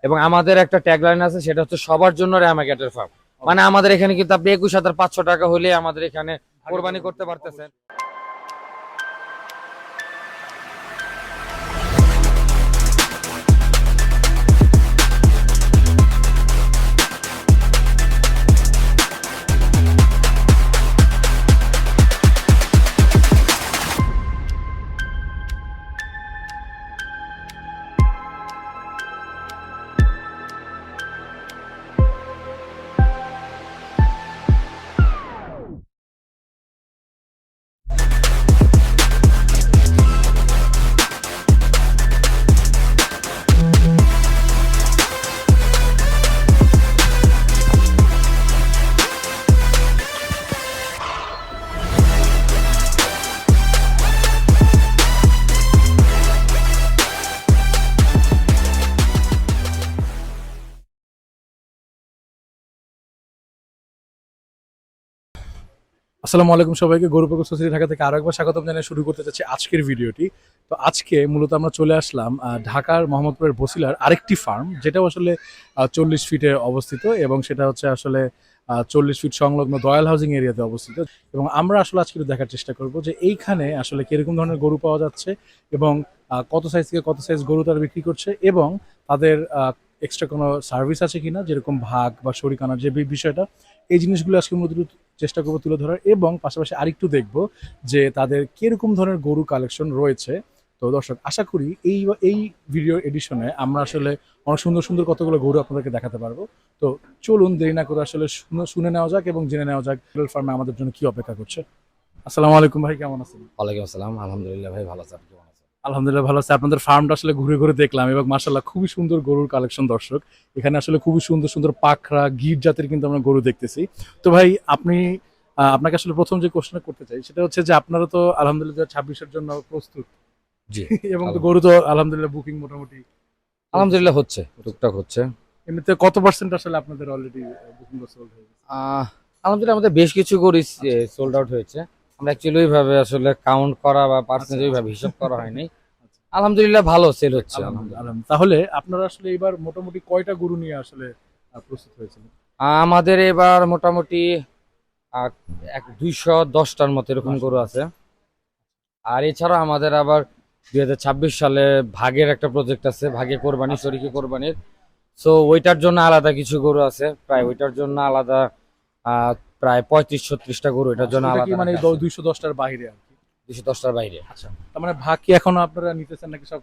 এবং আমাদের একটা ট্যাগলাইন আছে, সেটা হচ্ছে সবার জন্য র্যামাক্যাটের ফার্ম। মানে আমাদের এখানে কিন্তু আপনি 21,500 টাকা হলে আমাদের এখানে কোরবানি করতে পারতেছেন। আসসালামু আলাইকুম সবাইকে, গরু পাগল সোসাইটি ঢাকা থেকে আরো একবার স্বাগতম জানিয়ে শুরু করতে চাচ্ছি আজকের ভিডিওটি। তো আজকে মূলত আমরা চলে আসলাম ঢাকার মোহাম্মদপুরের বসিলার আরেকটি ফার্ম, যেটাও আসলে 40 ফিটে অবস্থিত এবং সেটা হচ্ছে আসলে 40 ফিট সংলগ্ন দয়াল হাউজিং এরিয়াতে অবস্থিত। এবং আমরা আসলে আজকে একটু দেখার চেষ্টা করব যে এইখানে আসলে কিরকম ধরনের গরু পাওয়া যাচ্ছে এবং কত সাইজ থেকে কত সাইজ গরু তারা বিক্রি করছে এবং তাদের এক্সট্রা কোনো সার্ভিস আছে কিনা, যেরকম ভাগ বা শরিকানার যে বিষয়টা, এই জিনিসগুলো আজকে মূলত চেষ্টা করবো তুলে ধরার। এবং পাশাপাশি আরেকটু দেখবো যে তাদের কিরকম ধরনের গরু কালেকশন রয়েছে। তো দর্শক, আশা করি এই ভিডিও এডিশনে আমরা আসলে অনেক সুন্দর সুন্দর কতগুলো গরু আপনাদেরকে দেখাতে পারবো। তো চলুন দেরি না করে আসলে শুনে নেওয়া যাক এবং জেনে নেওয়া যাক ফার্মে আমাদের জন্য কি অপেক্ষা করছে। আসসালামু আলাইকুম ভাই, কেমন আছেন? ওয়ালাইকুম আসসালাম, আলহামদুলিল্লাহ ভাই, ভালো আছেন? আপনি কেমন আছেন? আলহামদুলিল্লাহ ভালো আছে। আপনাদের ফার্মটা আসলে ঘুরে ঘুরে দেখলাম এবং মাশাআল্লাহ খুবই সুন্দর গরুর কালেকশন। দর্শক, এখানে আসলে খুবই সুন্দর সুন্দর পাখরা গির জাতের কিন্তু আমরা গরু দেখতেছি। তো ভাই, আপনাকে আসলে প্রথম যে কোশ্চেনটা করতে চাই সেটা হচ্ছে যে আপনারা তো আলহামদুলিল্লাহ 26-এর জন্য প্রস্তুত জি, এবং তো গরু তো আলহামদুলিল্লাহ বুকিং মোটামুটি আলহামদুলিল্লাহ হচ্ছে, টুকটাক হচ্ছে। এমনিতে কত পার্সেন্ট আসলে আপনাদের অলরেডি বুকিং সোল্ড হয়ে গেছে? আলহামদুলিল্লাহ আমাদের বেশ কিছু গরু সোল্ড আউট হয়েছে। আমরা অ্যাকচুয়ালি ওইভাবে আসলে কাউন্ট করা বা পার্সেন্টেজ ওইভাবে হিসাব করা হয়নি। আলহামদুলিল্লাহ ভালো সেল হচ্ছে। আলহামদুলিল্লাহ। তাহলে আপনারা আসলে এবার মোটামুটি কয়টা গরু নিয়ে আসলে প্রস্তুত হয়েছিল? আমাদের এবার মোটামুটি 210টার মতো এরকম গরু আছে। আর এছাড়া আমাদের আবার 2026 সালে ভাগের একটা প্রজেক্ট আছে, ভাগে কোরবানি, শরীকি কোরবানির। সো ওইটার জন্য আলাদা কিছু গরু আছে, প্রায় ওইটার জন্য আলাদা প্রায় 35-36টা গরু এটার জন্য সেটা কি আলাদা মানে রাখা আছে। 210টার বাইরে আর কি? 210টার বাইরে। আচ্ছা, তার মানে ভাগ কি এখনো আপনারা নিতেছেন নাকি সব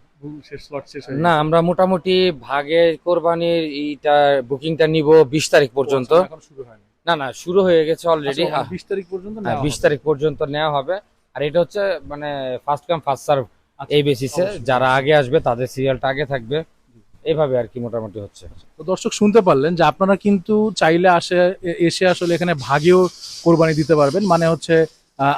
শেষ, স্লট শেষ হয়ে না, গেছে? আমরা মোটামুটি ভাগে কোরবানির এইটা বুকিংটা নিব 20 তারিখ পর্যন্ত। আচ্ছা, এখন শুরু হয়নি? না না, শুরু হয়ে গেছে অলরেডি। আচ্ছা, 20 তারিখ পর্যন্ত হ্যাঁ, নেওয়া 20 হবে। তারিখ পর্যন্ত নেওয়া হবে। আর এটা হচ্ছে মানে ফার্স্ট কাম ফার্স্ট সার্ভ আচ্ছা, এই বেসিসে, অবশ্যই। যারা আগে আসবে তাদের সিরিয়ালটা আগে থাকবে, এইভাবে আর কি মোটামুটি হচ্ছে। তো দর্শক, শুনতে পারলেন যে আপনারা কিন্তু চাইলে এসে আসলে এখানে ভাগেও কোরবানি দিতে পারবেন। মানে হচ্ছে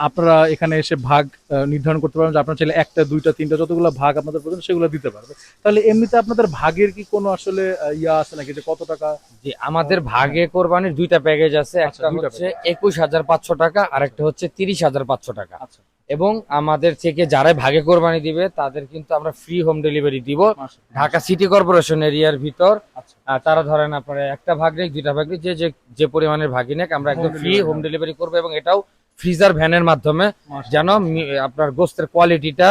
আপনারা এখানে এসে ভাগ নির্ধারণ করতে পারবেন যে আপনারা চাইলে একটা, দুইটা, তিনটা, যতগুলো ভাগ আপনাদের প্রয়োজন সেগুলো দিতে পারবে। তাহলে এমনিতে আপনাদের ভাগের কি কোনো আসলে ইয়া আছে নাকি, যে কত টাকা? জি, আমাদের ভাগে কোরবানির দুইটা প্যাকেজ আছে, আচ্ছা, একটা দুইটা হচ্ছে package। 21,500 টাকা আর একটা হচ্ছে 30,500 টাকা। আচ্ছা, এবং আমাদের থেকে যারা ভাগে কোরবানি দিবে তাদের কিন্তু আমরা ফ্রি হোম ডেলিভারি দিব মাশাআল্লাহ। ঢাকা সিটি কর্পোরেশন এরিয়ার ভিতর। আচ্ছা, তারা ধরেন আপনারা একটা ভাগ নেই, দুইটা ভাগ নেই, যে যে যে পরিমাণের ভাগই নেক, আমরা একদম Home ফ্রি delivery হোম হবে। ডেলিভারি করবো। এবং এটাও ফ্রিজার ভ্যানের মাধ্যমে, মাশাআল্লাহ। যেন আপনার গোস্তের কোয়ালিটিটা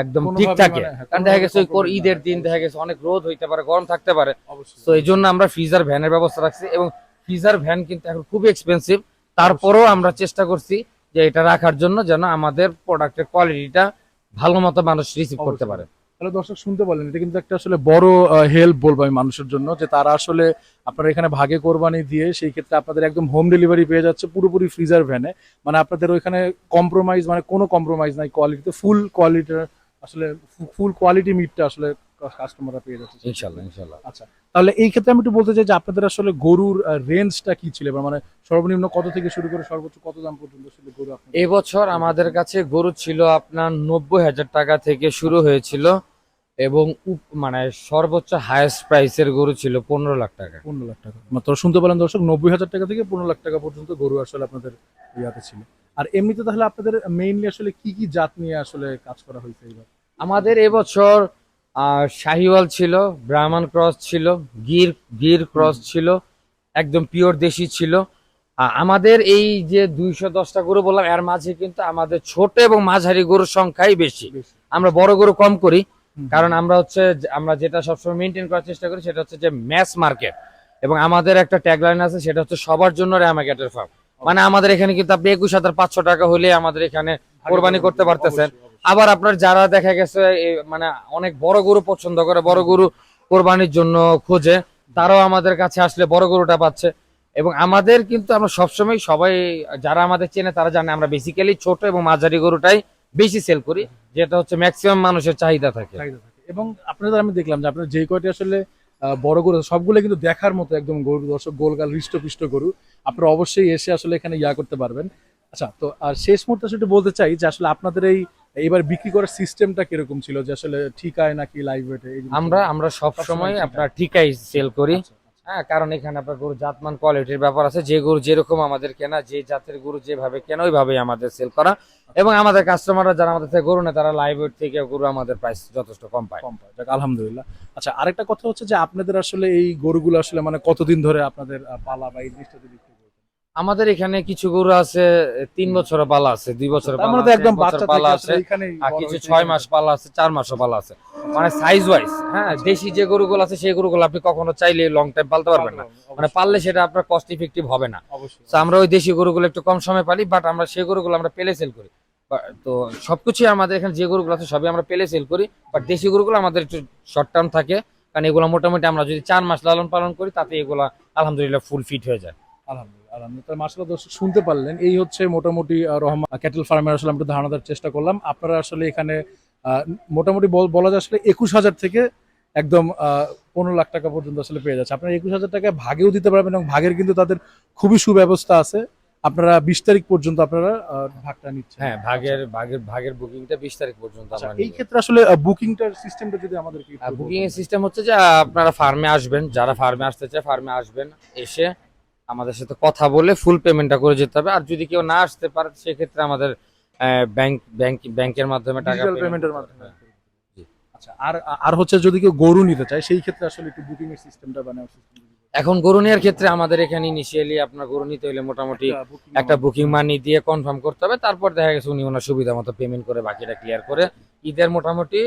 একদম ঠিক কোনোভাবেই থাকে। মানে, হ্যাঁ, কারণ দেখা কোনোভাবে গেছে compromise ঈদের না। দিন দেখা গেছে অনেক রোদ হইতে পারে, গরম থাকতে পারে। অবশ্যই। তো এই জন্য আমরা ফ্রিজার ভ্যানের ব্যবস্থা রাখছি। এবং ফ্রিজার ভ্যান কিন্তু এখন খুবই এক্সপেন্সিভ, তারপরেও আমরা চেষ্টা করছি যে এটা রাখার জন্য, যেন আমাদের প্রোডাক্টের কোয়ালিটিটা ভালো মতো মানুষ রিসিভ করতে পারে। তাহলে দর্শক, শুনতে পারলেন, এটা কিন্তু একটা আসলে বড় হেল্প বলবো আমি মানুষের জন্য, যে তারা আসলে আপনারা এখানে ভাগে কোরবানি দিয়ে সেই ক্ষেত্রে আপনাদের একদম হোম ডেলিভারি পেয়ে যাচ্ছে পুরোপুরি ফ্রিজার ভ্যানে। মানে আপনাদের ওইখানে কম্প্রোমাইজ, মানে কোনো কম্প্রোমাইজ নাই কোয়ালিটিতে, ফুল কোয়ালিটির আসলে ফুল কোয়ালিটি মিটটা আসলে কাস্টমাররা পেয়ে যাচ্ছে। ইনশাল্লাহ ইনশাল্লাহ। আচ্ছা, তাহলে এই ক্ষেত্রে আমি একটু বলতে চাই যে আপনাদের আসলে গরুর রেঞ্জটা কি ছিল, মানে সর্বনিম্ন কত থেকে শুরু করে সর্বোচ্চ কত দাম পর্যন্ত আসলে গরু আপনাদের? এবছর আমাদের কাছে গরু ছিল আপনার 90,000 টাকা থেকে শুরু হয়েছিল এবং মানে সর্বোচ্চ হাইয়েস্ট প্রাইসের গরু ছিল 15 লাখ টাকা। 15 লাখ টাকা মাত্র। শুনতে পেলেন দর্শক, 90,000 টাকা থেকে 15 লাখ টাকা পর্যন্ত গরু আসলে আপনাদের ইয়াতে ছিল। আর এমনিতে তাহলে আপনাদের মেইনলি আসলে কি কি জাত নিয়ে আসলে কাজ করা হয়েছে এবার? আমাদের এবছর আর শাহিওয়াল ছিল, ব্রাহ্মণ ক্রস ছিল, গির গির ক্রস ছিল, একদম পিওর দেশি ছিল। আমাদের এই যে 210টা গরু বললাম, এর মাঝে কিন্তু আমাদের ছোট এবং মাঝারি গরুর সংখ্যাই বেশি। আমরা বড় গরু কম করি, কারণ আমরা যেটা সবসময় মেনটেন করার চেষ্টা করি সেটা হচ্ছে যে ম্যাস মার্কেট। এবং আমাদের একটা ট্যাগলাইন আছে, সেটা হচ্ছে সবার জন্য র্যামাগেটের ফার্ম। মানে আমাদের এখানে কিন্তু আপনি 21,500 টাকা হলে আমাদের এখানে কোরবানি করতে পারতেছেন। আবার আপনার যারা দেখা গেছে মানে অনেক বড় গরু পছন্দ করে, বড় গরু কোরবানির জন্য খোঁজে, তারাও আমাদের কাছে আসলে বড় গরুটা পাচ্ছে। এবং আমাদের কিন্তু আমরা সবসময় সবাই যারা আমাদের চেনে তারা জানে আমরা বেসিক্যালি ছোট এবং মাঝারি গরুটাই বেশি সেল করি, যেটা হচ্ছে ম্যাক্সিমাম মানুষের চাহিদা থাকে। এবং আপনাদের আমি দেখলাম যে আপনার যে কয়টি আসলে বড় গরু আছে, সবগুলো কিন্তু দেখার মতো একদম গরু, দর্শক গোলগাল হৃষ্টপুষ্ট গরু। আপনারা অবশ্যই এসে আসলে এখানে করতে পারবেন। আচ্ছা, তো আর শেষ মুহূর্তে আসলে একটু বলতে চাই যে আসলে আপনাদের এইবার বিক্রি করার সিস্টেমটা কিরকম ছিল, যে আসলে ঠিকায় নাকি লাইভ ওয়েটে? আমরা সব সময় আপনার ঠিকাই সেল করি। হ্যাঁ, কারণ এখানে আপনার গরু জাতমান কোয়ালিটির ব্যাপার আছে। যে গরু যেরকম আমাদের কেনা, যে জাতের গরু যেভাবে কেনা ওইভাবেই আমাদের সেল করা। এবং আমাদের কাস্টমাররা যারা আমাদের থেকে গরু নেয় তারা লাইভ ওয়েট থেকে গরু আমাদের প্রাইস যথেষ্ট কম পায়। যাক, আলহামদুলিল্লাহ। আচ্ছা, আরেকটা কথা হচ্ছে যে আপনাদের আসলে এই গরুগুলো আসলে মানে কতদিন ধরে আপনাদের পালা বা এই জিনিসটা যদি একটু বলতেন। আমাদের এখানে কিছু গরু আছে 3 বছরের পালা আছে, 2 বছরের তার পালা মানে তো আছে, একদম 1 বছর বাচ্চা পালা থেকে আছে, আসলে এখানেই আর বড় কিছু হয়েছে 6 মাস পালা আছে, 4 মাসও পালা আছে। মানে সাইজ ওয়াইজ। হ্যাঁ, দেশি যে গরুগুলো আছে সেই গরুগুলো আপনি কখনো চাইলে লং টাইম পালতে পারবেন না। মানে পাললে সেটা আপনার কস্ট ইফেক্টিভ হবে না। অবশ্যই। তো আমরা ওই দেশি গরুগুলো একটু কম সময় পালি, বাট আমরা সেই গরুগুলো আমরা পেলে সেল করি। তো সবকিছুই আমাদের এখানে যে গরুগুলো আছে সবই আমরা পেলে সেল করি, বাট দেশি গরুগুলো আমাদের একটু শর্ট টার্ম থাকে, কারণ এগুলো মোটামুটি আমরা যদি 4 মাস লালন পালন করি তাতে এগুলা আলহামদুলিল্লাহ ফুল ফিট হয়ে যায়। আলহামদুলিল্লাহ, আলহামদুলিল্লাহ। মাশাআল্লাহ, দর্শক শুনতে পারলেন, এই হচ্ছে মোটামুটি রহমান ক্যাটেল ফার্মের আসলে আমরা একটু ধারণা দেওয়ার চেষ্টা করলাম। আপনারা আসলে এখানে মোটামুটি বলা যায় আসলে 21,000 থেকে একদম 15 লাখ টাকা পর্যন্ত আসলে পেয়ে যাচ্ছে। আপনারা 21,000 টাকা ভাগেও দিতে পারবেন, এবং ভাগের কিন্তু তাদের খুবই সুব্যবস্থা আছে। আপনারা 20 তারিখ পর্যন্ত আপনারা ভাগটা নিচ্ছেন। হ্যাঁ, ভাগের বুকিংটা 20 তারিখ পর্যন্ত আচ্ছা, আমরা এই ক্ষেত্রে আসলে বুকিংটার সিস্টেমটা যদি আমাদেরকে একটু বুকিং বলতেন। এর সিস্টেম হচ্ছে যে আপনারা ফার্মে আসবেন, যারা ফার্মে আসতে চায় ফার্মে আসবেন, এসে আমাদের সাথে কথা বলে ফুল পেমেন্টটা করে যেতে হবে। আর যদি কেউ না আসতে পারে সেক্ষেত্রে আমাদের ব্যাংকের মাধ্যমে টাকা ডিজিটাল পেমেন্টের পেমেন্টের মাধ্যমে। মাধ্যমে। জি। আচ্ছা, আর আর হচ্ছে যদি কেউ গরু নিতে চায় সেই ক্ষেত্রে আসলে একটু বুকিং এর সিস্টেমটা বানানোর সিস্টেম। এখন গরু নেওয়ার ক্ষেত্রে আমাদের এখানে ইনিশিয়ালি আপনার গরু নিতে হলে মোটামুটি একটা বুকিং মানি দিয়ে কনফার্ম করতে হবে, তারপর দেখা গেছে উনি ওনার সুবিধা মতো পেমেন্ট করে বাকিটা ক্লিয়ার করে ঈদের মোটামুটি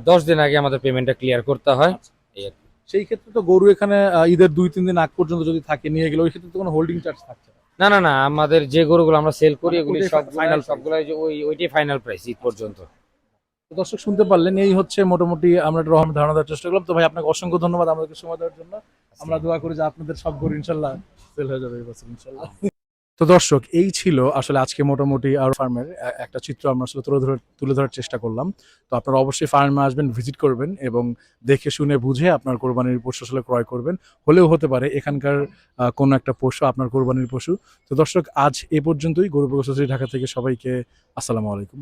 10 দিন আগে আমাদের পেমেন্টটা ক্লিয়ার করতে হয়। এই আর কি। সেই ক্ষেত্রে তো গরু এখানে ঈদের 2-3 দিন আগ পর্যন্ত যদি থাকে নিয়ে গেলে ওই ক্ষেত্রে তো কোনো হোল্ডিং চার্জ থাকছে না। না না না, আমাদের যে গরুগুলো আমরা সেল করি মানে এগুলি ওইটাই সব final price। সবগুলাই যে ওইটাই ফাইনাল প্রাইস ঈদ পর্যন্ত। তো দর্শক শুনতে পারলেন, এই হচ্ছে মোটামুটি আমরা একটা রহমান ধারণা দেওয়ার চেষ্টা করলাম। তো ভাই, আপনাকে অসংখ্য ধন্যবাদ আমাদেরকে সময় দেওয়ার জন্য। আমরা দোয়া করি যে আপনাদের সব গরু ইনশাল্লাহ সেল হয়ে যাবে এই বছর ইনশাল্লাহ। তো দর্শক, এই ছিল আসলে আজকে মোটামুটি আর ফার্মের একটা চিত্র আমরা আসলে তুলে ধরার চেষ্টা করলাম। তো আপনারা অবশ্যই ফার্মে আসবেন, ভিজিট করবেন এবং দেখে শুনে বুঝে আপনার কোরবানির পশু আসলে ক্রয় করবেন। হলেও হতে পারে এখানকার কোনো একটা পশু আপনার কোরবানির পশু। তো দর্শক, আজ এ পর্যন্তই। গরু প্রকৌশলী ঢাকা থেকে সবাইকে আসসালামু আলাইকুম।